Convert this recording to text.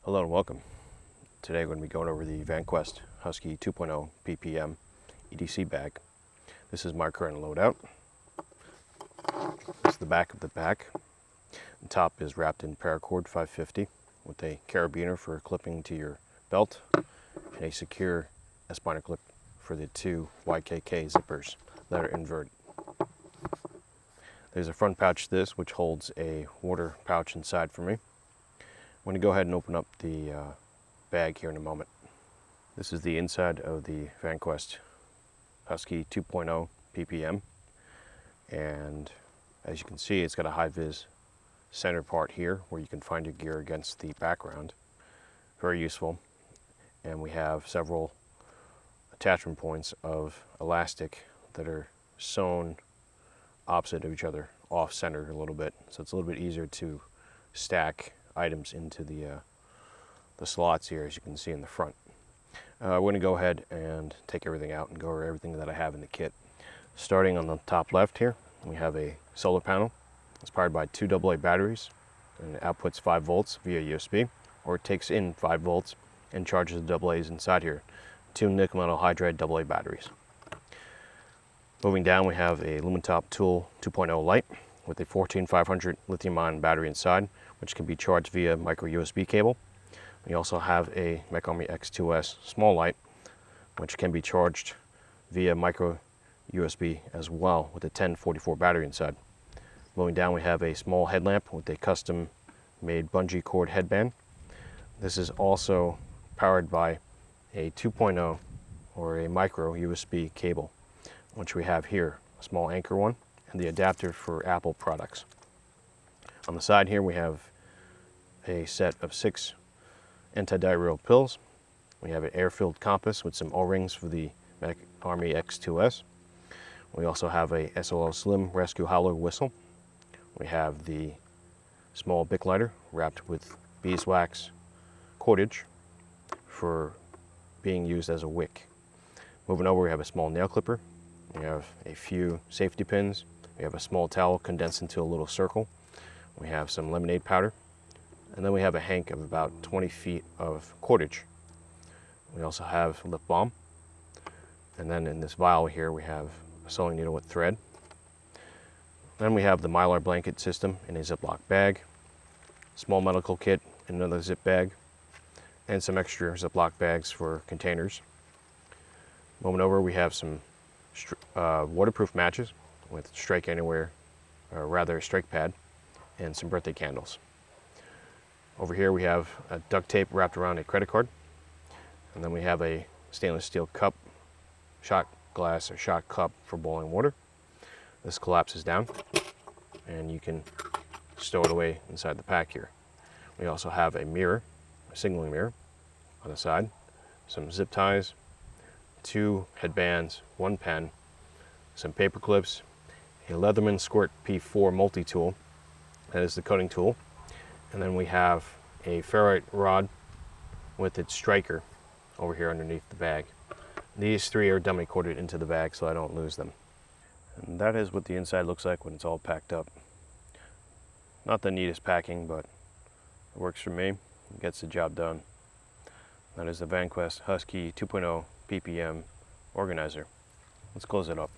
Hello and welcome. Today we're going to be going over the Vanquest Husky 2.0 PPM EDC bag. This is my current loadout. This is the back of the bag. The top is wrapped in paracord 550 with a carabiner for clipping to your belt and a secure S-binder clip for the two YKK zippers that are inverted. There's a front pouch to this which holds a water pouch inside for me. I'm going to go ahead and open up the bag here in a moment. This is the inside of the Vanquest Husky 2.0 PPM, and as you can see, it's got a high-vis center part here where you can find your gear against the background. Very useful. And we have several attachment points of elastic that are sewn opposite of each other, off-center a little bit, so it's a little bit easier to stack items into the slots here, as you can see in the front. We're going to go ahead and take everything out and go over everything that I have in the kit. Starting on the top left here, we have a solar panel. It's powered by two AA batteries and it outputs 5 volts via USB, or it takes in 5 volts and charges the AA's inside here. 2 nickel metal hydride AA batteries. Moving down, we have a Lumentop Tool 2.0 light with a 14500 lithium-ion battery inside, which can be charged via micro USB cable. We also have a mecarmy X2S small light, which can be charged via micro USB as well, with a 1044 battery inside. Moving down, we have a small headlamp with a custom made bungee cord headband. This is also powered by a 2.0 or a micro USB cable, which we have here, a small anchor one, and the adapter for Apple products. On the side here, we have a set of 6 anti-diarrheal pills. We have an air-filled compass with some O-rings for the mecarmy X2S. We also have a SOL Slim Rescue Howler whistle. We have the small Bic lighter wrapped with beeswax cordage for being used as a wick. Moving over, we have a small nail clipper. We have a few safety pins. We have a small towel condensed into a little circle. We have some lemonade powder. And then we have a hank of about 20 feet of cordage. We also have lip balm. And then in this vial here, we have a sewing needle with thread. Then we have the Mylar blanket system in a Ziploc bag, small medical kit in another zip bag, and some extra Ziploc bags for containers. Moving over, we have some waterproof matches with Strike Anywhere, or rather strike pad, and some birthday candles. Over here we have a duct tape wrapped around a credit card, and then we have a stainless steel cup, shot glass or shot cup for boiling water. This collapses down and you can stow it away inside the pack here. We also have a mirror, a signaling mirror on the side, some zip ties, 2 headbands, 1 pen, some paper clips, a Leatherman Squirt P4 multi-tool, that is the cutting tool, and then we have a ferrite rod with its striker over here underneath the bag. These 3 are dummy corded into the bag so I don't lose them. And that is what the inside looks like when it's all packed up. Not the neatest packing, but it works for me. It gets the job done. That is the Vanquest Husky 2.0 PPM organizer. Let's close it up.